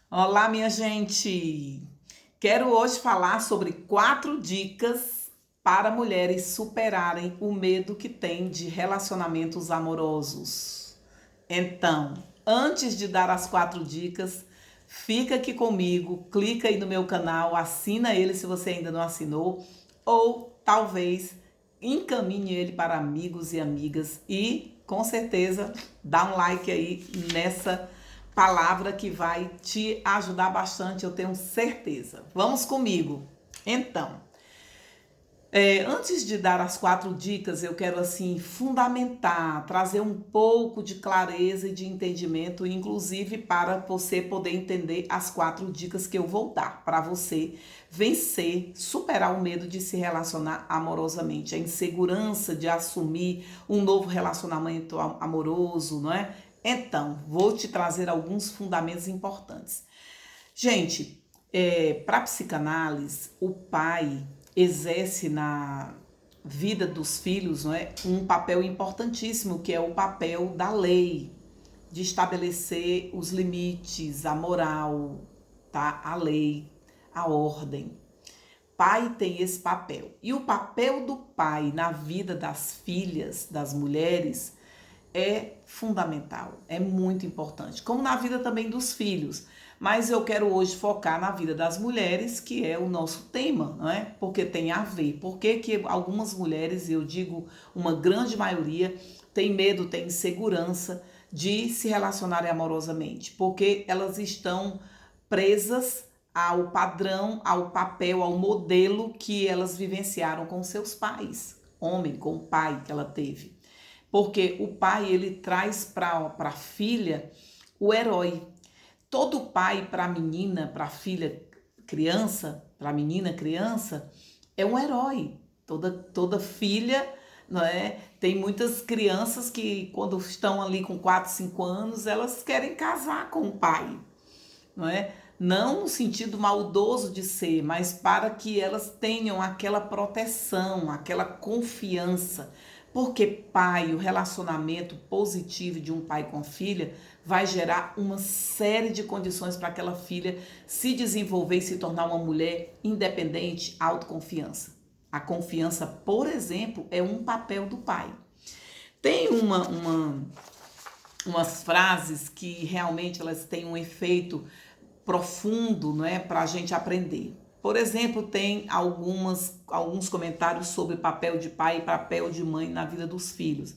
Olá, minha gente! Quero hoje falar sobre 4 dicas para mulheres superarem o medo que têm de relacionamentos amorosos. Então, antes de dar as 4 dicas, fica aqui comigo, clica aí no meu canal, assina ele se você ainda não assinou, ou talvez encaminhe ele para amigos e amigas e, com certeza, dá um like aí nessa palavra que vai te ajudar bastante, eu tenho certeza. Vamos comigo. Então, antes de dar as 4 dicas, eu quero assim fundamentar, trazer um pouco de clareza e de entendimento, inclusive para você poder entender as 4 dicas que eu vou dar para você vencer, superar o medo de se relacionar amorosamente, a insegurança de assumir um novo relacionamento amoroso, não é? Então, vou te trazer alguns fundamentos importantes. Gente, para a psicanálise, o pai exerce na vida dos filhos, não é, um papel importantíssimo, que é o papel da lei, de estabelecer os limites, a moral, tá? A lei, a ordem. Pai tem esse papel. E o papel do pai na vida das filhas, das mulheres, é fundamental, é muito importante, como na vida também dos filhos. Mas eu quero hoje focar na vida das mulheres, que é o nosso tema, não é? Porque tem a ver. Porque que algumas mulheres, eu digo uma grande maioria, tem medo, tem insegurança de se relacionarem amorosamente, porque elas estão presas ao padrão, ao papel, ao modelo que elas vivenciaram com seus pais, homem, com o pai que ela teve. Porque o pai, ele traz para a filha o herói. Todo pai para a menina, para a filha criança, para a menina criança, é um herói. Toda filha, não é? Tem muitas crianças que quando estão ali com 4, 5 anos, elas querem casar com o pai, não é? Não no sentido maldoso de ser, mas para que elas tenham aquela proteção, aquela confiança. Porque pai, o relacionamento positivo de um pai com filha vai gerar uma série de condições para aquela filha se desenvolver e se tornar uma mulher independente, autoconfiança. A confiança, por exemplo, é um papel do pai. Tem umas frases que realmente elas têm um efeito profundo, não é, para a gente aprender. Por exemplo, tem alguns comentários sobre papel de pai e papel de mãe na vida dos filhos.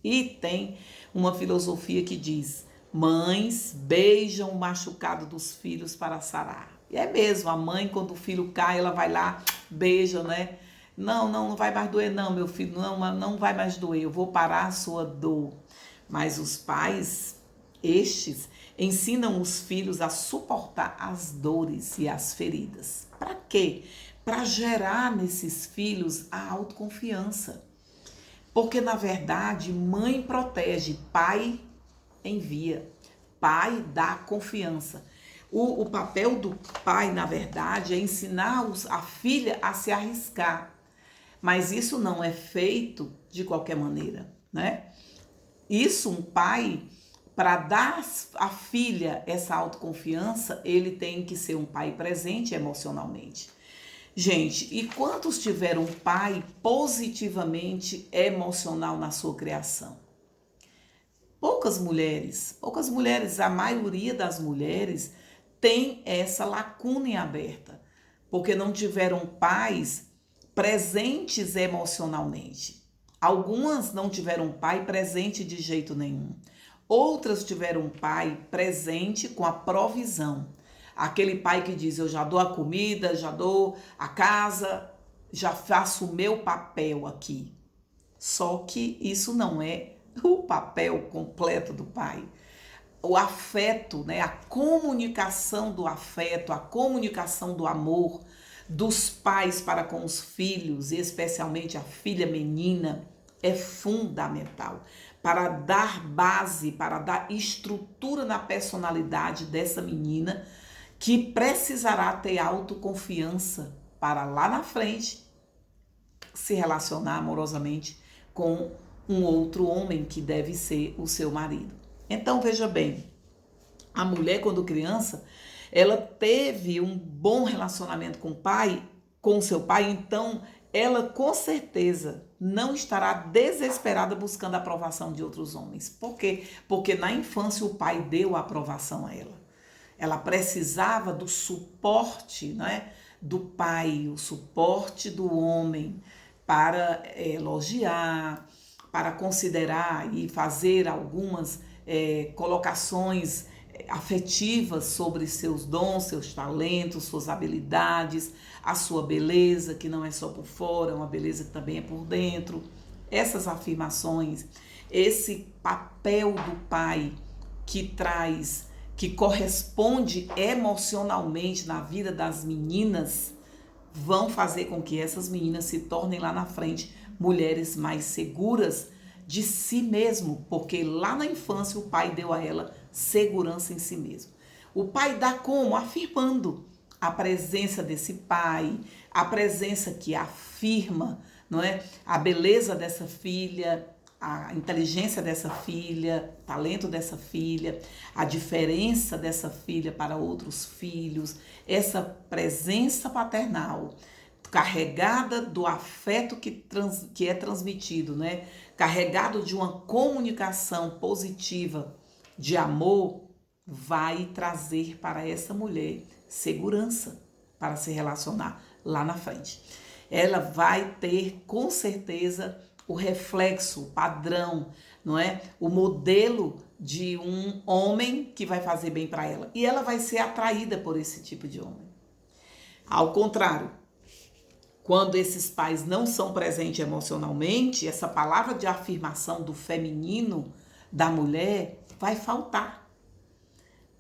E tem uma filosofia que diz: mães beijam o machucado dos filhos para sarar. E é mesmo, a mãe, quando o filho cai, ela vai lá, beija, né? Não vai mais doer, não, meu filho, não vai mais doer, eu vou parar a sua dor. Mas os pais, estes, ensinam os filhos a suportar as dores e as feridas. Para quê? Para gerar nesses filhos a autoconfiança. Porque, na verdade, mãe protege, pai envia, pai dá confiança. O papel do pai, na verdade, é ensinar a filha a se arriscar. Mas isso não é feito de qualquer maneira, né? Isso, um pai, para dar à filha essa autoconfiança, ele tem que ser um pai presente emocionalmente. Gente, e quantos tiveram um pai positivamente emocional na sua criação? Poucas mulheres, a maioria das mulheres tem essa lacuna em aberta, porque não tiveram pais presentes emocionalmente. Algumas não tiveram pai presente de jeito nenhum. Outras tiveram um pai presente com a provisão. Aquele pai que diz: eu já dou a comida, já dou a casa, já faço o meu papel aqui. Só que isso não é o papel completo do pai. O afeto, né, a comunicação do afeto, a comunicação do amor dos pais para com os filhos, e especialmente a filha menina, é fundamental para dar base, para dar estrutura na personalidade dessa menina, que precisará ter autoconfiança para lá na frente se relacionar amorosamente com um outro homem que deve ser o seu marido. Então veja bem, A mulher, quando criança, ela teve um bom relacionamento com o pai, com o seu pai, então ela com certeza não estará desesperada buscando a aprovação de outros homens. Por quê? Porque na infância o pai deu a aprovação a ela. Ela precisava do suporte, né, do pai, o suporte do homem para elogiar, para considerar e fazer algumas colocações afetivas sobre seus dons, seus talentos, suas habilidades, a sua beleza, que não é só por fora, é uma beleza que também é por dentro. Essas afirmações, esse papel do pai que traz, que corresponde emocionalmente na vida das meninas, vão fazer com que essas meninas se tornem lá na frente mulheres mais seguras de si mesmo, porque lá na infância o pai deu a ela segurança em si mesmo. O pai dá como? Afirmando a presença desse pai, a presença que afirma, não é? A beleza dessa filha, a inteligência dessa filha, o talento dessa filha, a diferença dessa filha para outros filhos, essa presença paternal carregada do afeto que é transmitido, né? Carregado de uma comunicação positiva de amor, vai trazer para essa mulher segurança para se relacionar lá na frente. Ela vai ter com certeza o reflexo, o padrão, não é? O modelo de um homem que vai fazer bem para ela. E ela vai ser atraída por esse tipo de homem. Ao contrário, quando esses pais não são presentes emocionalmente, essa palavra de afirmação do feminino da mulher vai faltar.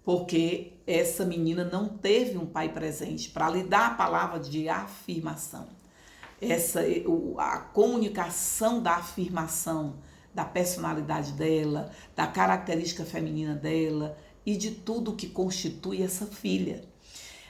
Porque essa menina não teve um pai presente para lhe dar a palavra de afirmação. A comunicação da afirmação da personalidade dela, da característica feminina dela e de tudo que constitui essa filha.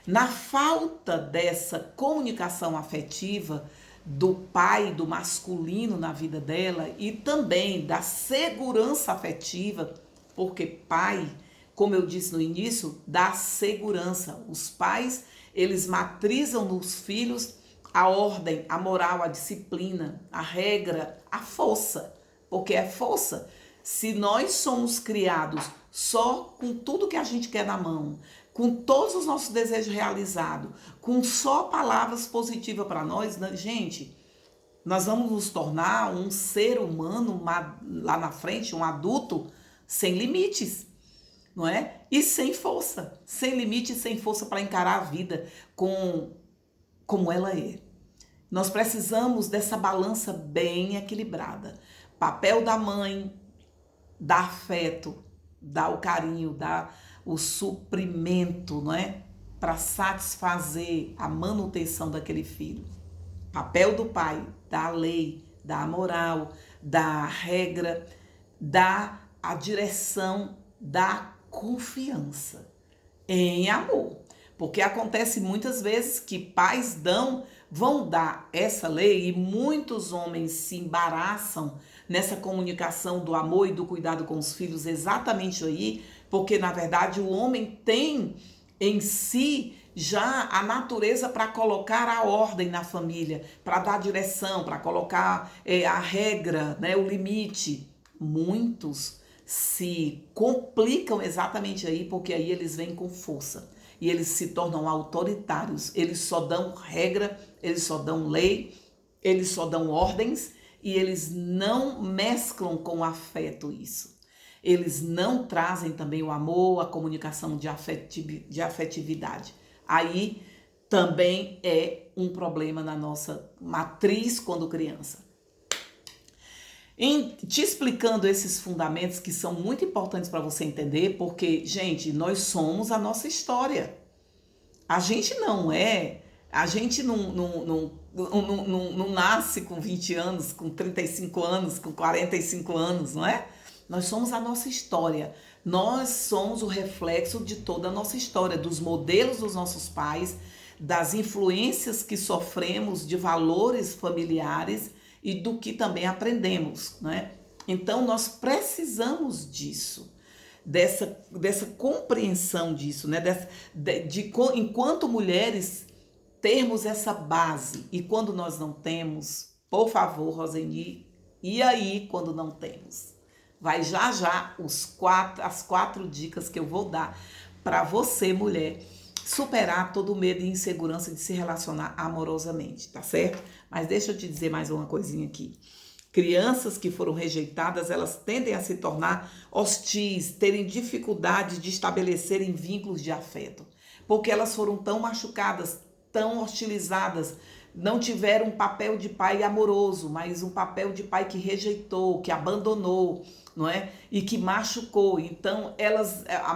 Na falta dessa comunicação afetiva do pai, do masculino na vida dela e também da segurança afetiva, porque pai, como eu disse no início, dá segurança. Os pais, eles matrizam nos filhos a ordem, a moral, a disciplina, a regra, a força, porque é força. Se nós somos criados só com tudo que a gente quer na mão, com todos os nossos desejos realizados, com só palavras positivas para nós, né? Gente, nós vamos nos tornar um ser humano lá na frente, um adulto sem limites, não é? E sem força, sem limite e sem força para encarar a vida como ela é. Nós precisamos dessa balança bem equilibrada. Papel da mãe, dar afeto, dar o carinho, dar o suprimento, não é? Para satisfazer a manutenção daquele filho. Papel do pai, dar a lei, dar a moral, dar a regra, dar a direção, dar confiança em amor. Porque acontece muitas vezes que pais vão dar essa lei e muitos homens se embaraçam nessa comunicação do amor e do cuidado com os filhos exatamente aí, porque na verdade o homem tem em si já a natureza para colocar a ordem na família, para dar direção, para colocar a regra, né, o limite. Muitos se complicam exatamente aí, porque aí eles vêm com força e eles se tornam autoritários. Eles só dão regra, eles só dão lei, eles só dão ordens e eles não mesclam com o afeto isso. Eles não trazem também o amor, a comunicação de afetividade. Aí também é um problema na nossa matriz quando criança. Te explicando esses fundamentos que são muito importantes para você entender, porque, gente, nós somos a nossa história. A gente não nasce com 20 anos, com 35 anos, com 45 anos, não é? Nós somos a nossa história. Nós somos o reflexo de toda a nossa história, dos modelos dos nossos pais, das influências que sofremos, de valores familiares e do que também aprendemos, né? Então, nós precisamos disso. dessa compreensão disso, né? Enquanto mulheres termos essa base. E quando nós não temos, por favor, Roseni, e aí quando não temos? Vai já já as 4 dicas que eu vou dar para você, mulher, superar todo o medo e insegurança de se relacionar amorosamente, tá certo? Mas deixa eu te dizer mais uma coisinha aqui. Crianças que foram rejeitadas, elas tendem a se tornar hostis, terem dificuldade de estabelecerem vínculos de afeto, porque elas foram tão machucadas, tão hostilizadas, não tiveram um papel de pai amoroso, mas um papel de pai que rejeitou, que abandonou, não é? E que machucou. Então, na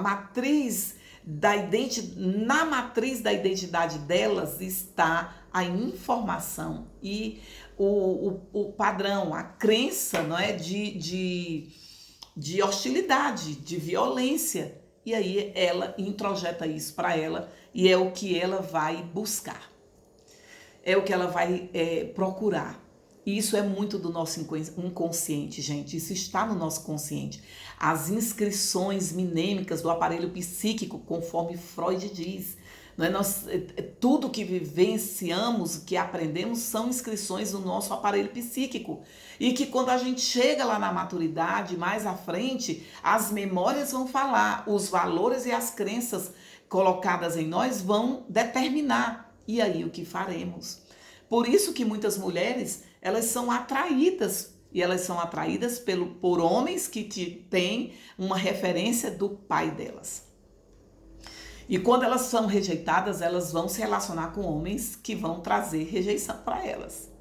matriz da identidade delas está a informação e o padrão, a crença, não é? de hostilidade, de violência. E aí ela introjeta isso para ela e é o que ela vai buscar. É o que ela vai procurar. E isso é muito do nosso inconsciente, gente. Isso está no nosso consciente. As inscrições minêmicas do aparelho psíquico, conforme Freud diz. Não é? Tudo que vivenciamos, que aprendemos, são inscrições no nosso aparelho psíquico. E que quando a gente chega lá na maturidade, mais à frente, as memórias vão falar, os valores e as crenças colocadas em nós vão determinar. E aí o que faremos? Por isso que muitas mulheres, elas são atraídas, e elas são atraídas por homens que têm uma referência do pai delas. E quando elas são rejeitadas, elas vão se relacionar com homens que vão trazer rejeição para elas.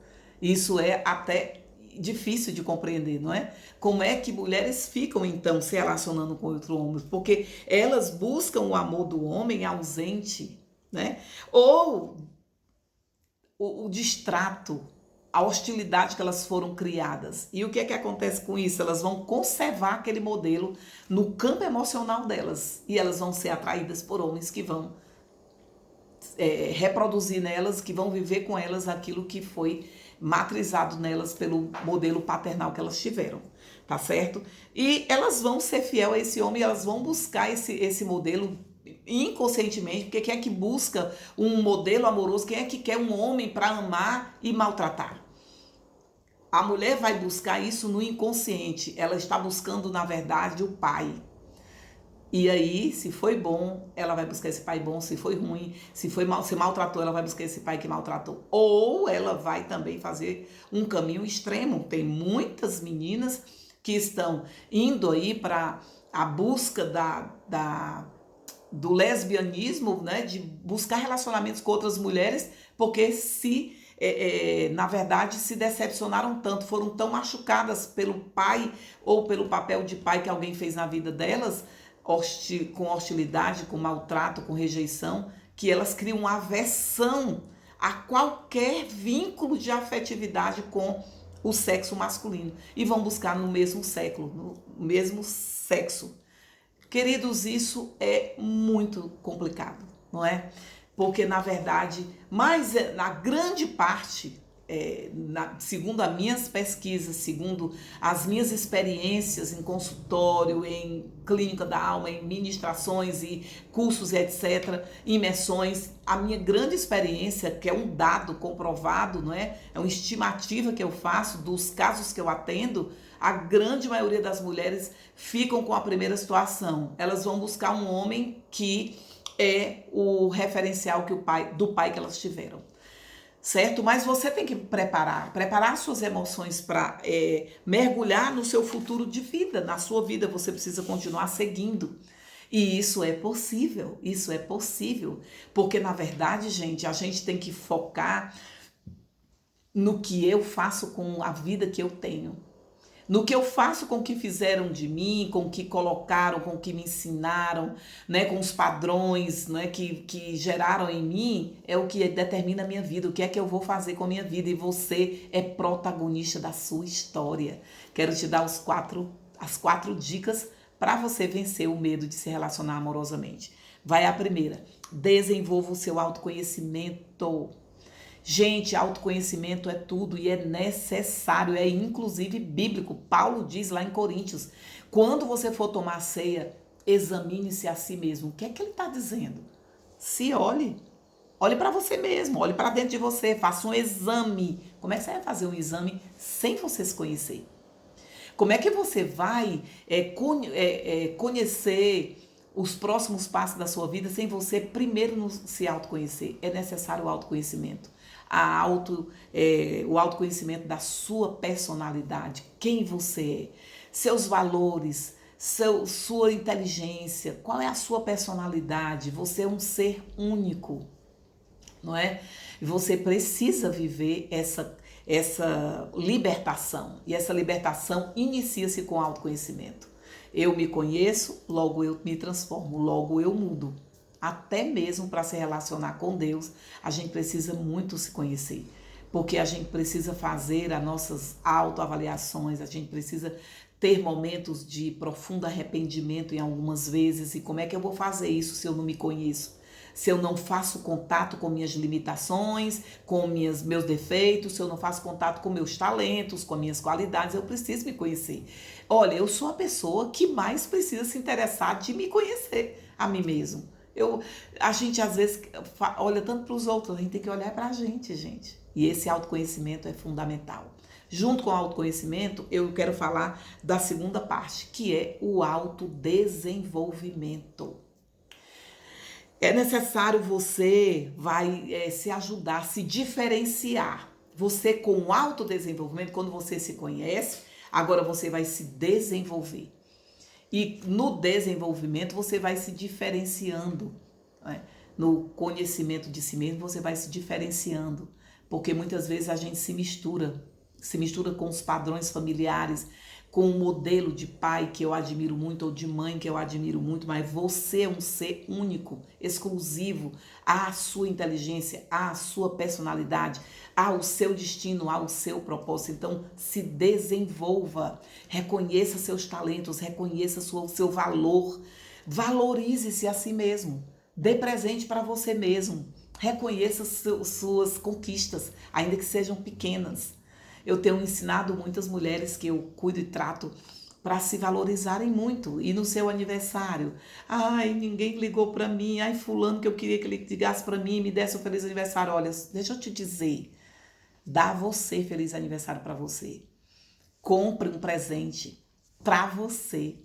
Isso é até difícil de compreender, não é? Como é que mulheres ficam, então, se relacionando com outro homem? Porque elas buscam o amor do homem ausente, né? Ou o distrato, a hostilidade que elas foram criadas. E o que é que acontece com isso? Elas vão conservar aquele modelo no campo emocional delas. E elas vão ser atraídas por homens que vão reproduzir nelas, que vão viver com elas aquilo que foi matrizado nelas pelo modelo paternal que elas tiveram. Tá certo? E elas vão ser fiel a esse homem, elas vão buscar esse modelo inconscientemente, porque quem é que busca um modelo amoroso? Quem é que quer um homem para amar e maltratar? A mulher vai buscar isso no inconsciente. Ela está buscando, na verdade, o pai. E aí, se foi bom, ela vai buscar esse pai bom. Se foi ruim, se maltratou, ela vai buscar esse pai que maltratou. Ou ela vai também fazer um caminho extremo. Tem muitas meninas que estão indo aí para a busca do lesbianismo, né, de buscar relacionamentos com outras mulheres, porque na verdade se decepcionaram tanto, foram tão machucadas pelo pai ou pelo papel de pai que alguém fez na vida delas, com hostilidade, com maltrato, com rejeição, que elas criam uma aversão a qualquer vínculo de afetividade com o sexo masculino e vão buscar no mesmo sexo. Queridos, isso é muito complicado, não é? Porque, na verdade, na grande parte, segundo as minhas pesquisas, segundo as minhas experiências em consultório, em clínica da alma, em ministrações e cursos, etc., imersões, a minha grande experiência, que é um dado comprovado, não é? É uma estimativa que eu faço dos casos que eu atendo, a grande maioria das mulheres ficam com a primeira situação. Elas vão buscar um homem que é o referencial do pai que elas tiveram. Certo? Mas você tem que preparar suas emoções para mergulhar no seu futuro de vida. Na sua vida você precisa continuar seguindo. E isso é possível, porque na verdade, gente, a gente tem que focar no que eu faço com a vida que eu tenho. No que eu faço com o que fizeram de mim, com o que colocaram, com o que me ensinaram, né, com os padrões, né, que geraram em mim, é o que determina a minha vida, o que é que eu vou fazer com a minha vida. E você é protagonista da sua história. Quero te dar as 4 dicas para você vencer o medo de se relacionar amorosamente. Vai a primeira: desenvolva o seu autoconhecimento. Gente, autoconhecimento é tudo e é necessário, é inclusive bíblico. Paulo diz lá em Coríntios, quando você for tomar ceia, Examine-se a si mesmo. O que é que ele está dizendo? Se olhe. Olhe para você mesmo, olhe para dentro de você, faça um exame. Como é que você vai fazer um exame sem você se conhecer? Como é que você vai conhecer os próximos passos da sua vida sem você primeiro se autoconhecer? É necessário o autoconhecimento. O autoconhecimento da sua personalidade, quem você é, seus valores, sua inteligência, qual é a sua personalidade? Você é um ser único, não é? Você precisa viver essa libertação. E essa libertação inicia-se com autoconhecimento. Eu me conheço, logo eu me transformo, logo eu mudo. Até mesmo para se relacionar com Deus, a gente precisa muito se conhecer. Porque a gente precisa fazer as nossas autoavaliações, a gente precisa ter momentos de profundo arrependimento em algumas vezes. E como é que eu vou fazer isso se eu não me conheço? Se eu não faço contato com minhas limitações, com meus defeitos, se eu não faço contato com meus talentos, com minhas qualidades, eu preciso me conhecer. Olha, eu sou a pessoa que mais precisa se interessar de me conhecer a mim mesmo. A gente às vezes olha tanto para os outros, a gente tem que olhar para a gente, gente. E esse autoconhecimento é fundamental. Junto com o autoconhecimento, eu quero falar da segunda parte, que é o autodesenvolvimento. É necessário você se ajudar, se diferenciar. Você com o autodesenvolvimento, quando você se conhece, agora você vai se desenvolver. E no desenvolvimento você vai se diferenciando, né? No conhecimento de si mesmo você vai se diferenciando, porque muitas vezes a gente se mistura com os padrões familiares, com um modelo de pai que eu admiro muito ou de mãe que eu admiro muito, mas você é um ser único, exclusivo, há a sua inteligência, há a sua personalidade, há o seu destino, há o seu propósito. Então se desenvolva, reconheça seus talentos, reconheça o seu valor, valorize-se a si mesmo, dê presente para você mesmo, reconheça suas conquistas, ainda que sejam pequenas. Eu tenho ensinado muitas mulheres que eu cuido e trato para se valorizarem muito. E no seu aniversário, ai, ninguém ligou para mim, ai, fulano que eu queria que ele ligasse para mim e me desse um feliz aniversário. Olha, deixa eu te dizer, dá você feliz aniversário para você. Compre um presente para você.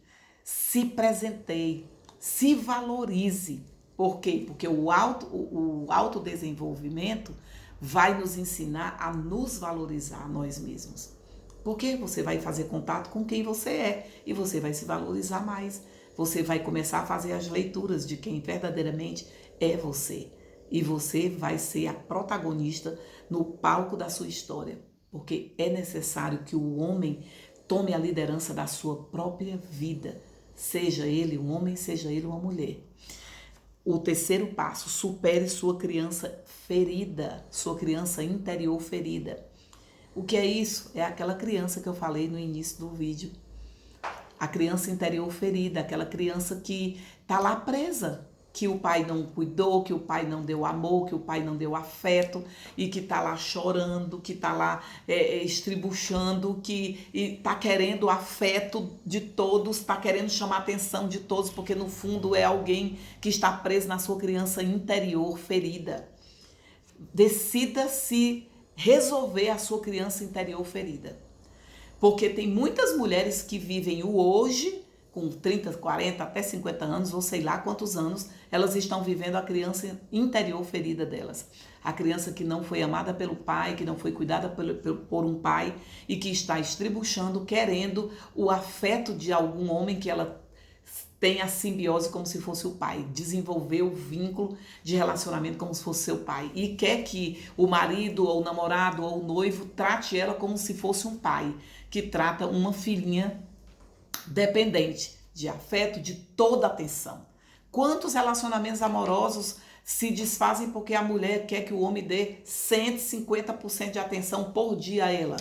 Se presenteie, se valorize. Por quê? Porque o autodesenvolvimento vai nos ensinar a nos valorizar nós mesmos. Porque você vai fazer contato com quem você é e você vai se valorizar mais. Você vai começar a fazer as leituras de quem verdadeiramente é você. E você vai ser a protagonista no palco da sua história. Porque é necessário que o homem tome a liderança da sua própria vida. Seja ele um homem, seja ele uma mulher. O terceiro passo, supere sua criança ferida, sua criança interior ferida. O que é isso? É aquela criança que eu falei no início do vídeo. A criança interior ferida, aquela criança que está lá presa, que o pai não cuidou, que o pai não deu amor, que o pai não deu afeto e que está lá chorando, que está lá estribuchando, que está querendo o afeto de todos, está querendo chamar a atenção de todos, porque no fundo é alguém que está preso na sua criança interior ferida. Decida se resolver a sua criança interior ferida. Porque tem muitas mulheres que vivem o hoje, com 30, 40, até 50 anos, ou sei lá quantos anos, elas estão vivendo a criança interior ferida delas. A criança que não foi amada pelo pai, que não foi cuidada por um pai e que está estribuchando, querendo o afeto de algum homem que ela tem a simbiose como se fosse o pai, desenvolver o vínculo de relacionamento como se fosse seu pai e quer que o marido ou o namorado ou o noivo trate ela como se fosse um pai, que trata uma filhinha dependente de afeto, de toda atenção. Quantos relacionamentos amorosos se desfazem porque a mulher quer que o homem dê 150% de atenção por dia a ela?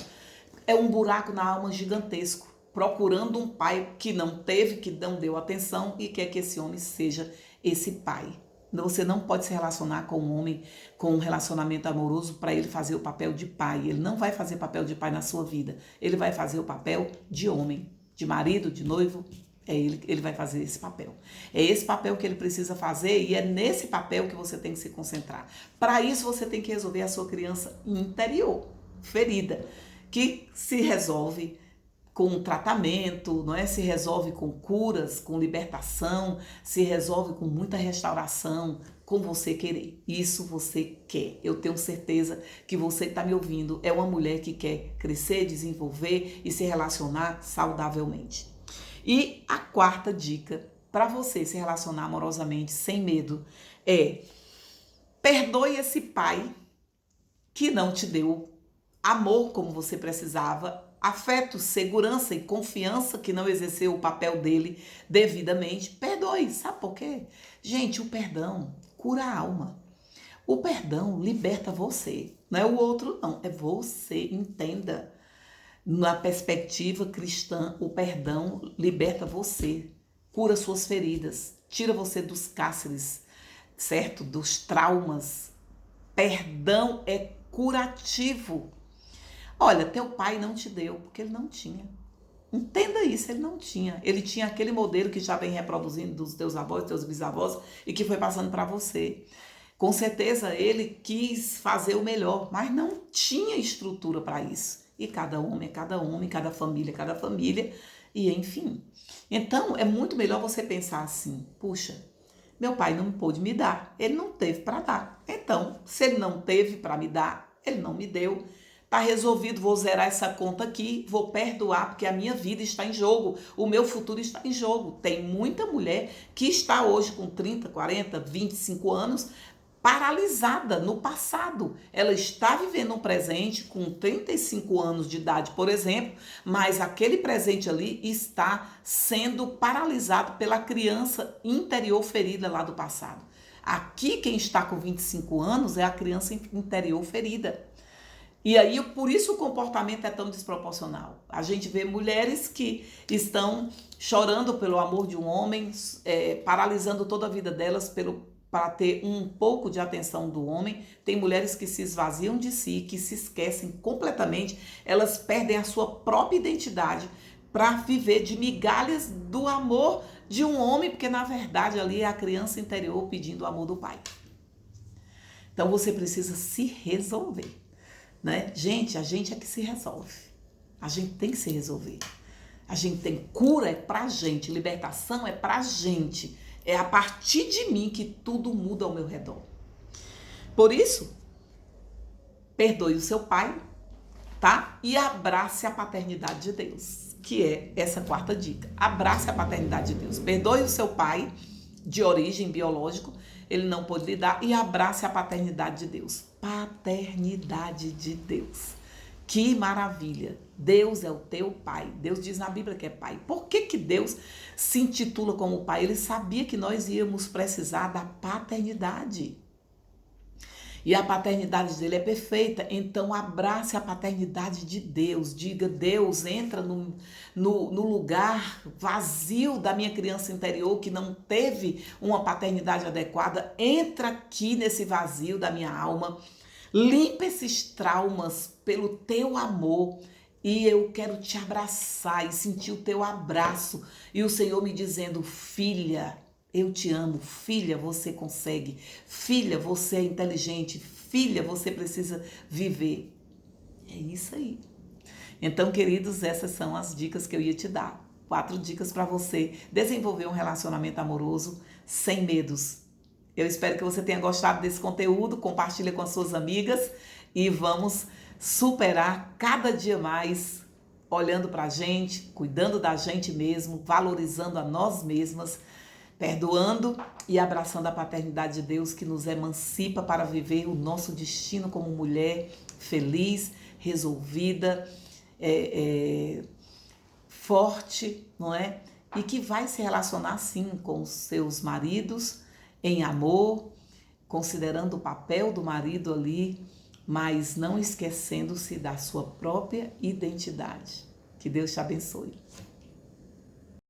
É um buraco na alma gigantesco, procurando um pai que não teve, que não deu atenção e quer que esse homem seja esse pai. Você não pode se relacionar com um homem com um relacionamento amoroso para ele fazer o papel de pai. Ele não vai fazer papel de pai na sua vida. Ele vai fazer o papel de homem, de marido, de noivo. Ele vai fazer esse papel. É esse papel que ele precisa fazer e é nesse papel que você tem que se concentrar. Para isso, você tem que resolver a sua criança interior, ferida, que se resolve com tratamento, não é? Se resolve com curas, com libertação, se resolve com muita restauração, com você querer. Isso você quer. Eu tenho certeza que você que está me ouvindo é uma mulher que quer crescer, desenvolver e se relacionar saudavelmente. E a quarta dica para você se relacionar amorosamente sem medo é: perdoe esse pai que não te deu amor como você precisava, afeto, segurança e confiança que não exerceu o papel dele devidamente. Perdoe, sabe por quê? Gente, o perdão cura a alma. O perdão liberta você, não é o outro não, é você, entenda. Na perspectiva cristã, o perdão liberta você, cura suas feridas, tira você dos cárceres, certo? Dos traumas. Perdão é curativo. Olha, teu pai não te deu, porque ele não tinha. Entenda isso, ele não tinha. Ele tinha aquele modelo que já vem reproduzindo dos teus avós, teus bisavós e que foi passando para você. Com certeza ele quis fazer o melhor, mas não tinha estrutura para isso. E cada homem é cada homem, cada família é cada família, e enfim. Então, é muito melhor você pensar assim: puxa, meu pai não pôde me dar, ele não teve para dar. Então, se ele não teve para me dar, ele não me deu. Tá resolvido, vou zerar essa conta aqui, vou perdoar, porque a minha vida está em jogo, o meu futuro está em jogo. Tem muita mulher que está hoje com 30, 40, 25 anos, paralisada no passado. Ela está vivendo um presente com 35 anos de idade, por exemplo, mas aquele presente ali está sendo paralisado pela criança interior ferida lá do passado. Aqui quem está com 25 anos é a criança interior ferida. E aí, por isso o comportamento é tão desproporcional. A gente vê mulheres que estão chorando pelo amor de um homem, paralisando toda a vida delas para ter um pouco de atenção do homem. Tem mulheres que se esvaziam de si, que se esquecem completamente, elas perdem a sua própria identidade para viver de migalhas do amor de um homem, porque na verdade ali é a criança interior pedindo o amor do pai. Então você precisa se resolver, né? Gente, a gente é que se resolve. A gente tem que se resolver. A gente tem cura, é pra gente, libertação é pra gente. É a partir de mim que tudo muda ao meu redor. Por isso, perdoe o seu pai, tá? E abrace a paternidade de Deus, que é essa quarta dica. Abrace a paternidade de Deus. Perdoe o seu pai de origem biológico, ele não pôde lhe dar, e abrace a paternidade de Deus. Paternidade de Deus. Que maravilha! Deus é o teu pai. Deus diz na Bíblia que é pai. Por que Deus se intitula como pai? Ele sabia que nós íamos precisar da paternidade. E a paternidade dele é perfeita. Então abrace a paternidade de Deus. Diga: Deus, entra no lugar vazio da minha criança interior que não teve uma paternidade adequada. Entra aqui nesse vazio da minha alma. Limpa esses traumas pelo teu amor. E eu quero te abraçar e sentir o teu abraço. E o Senhor me dizendo: filha, eu te amo. Filha, você consegue. Filha, você é inteligente. Filha, você precisa viver. É isso aí. Então, queridos, essas são as dicas que eu ia te dar. 4 dicas para você desenvolver um relacionamento amoroso sem medos. Eu espero que você tenha gostado desse conteúdo. Compartilha com as suas amigas e vamos superar cada dia mais, olhando para a gente, cuidando da gente mesmo, valorizando a nós mesmas, perdoando e abraçando a paternidade de Deus que nos emancipa para viver o nosso destino como mulher feliz, resolvida, forte, não é? E que vai se relacionar sim com os seus maridos em amor, considerando o papel do marido ali, mas não esquecendo-se da sua própria identidade. Que Deus te abençoe.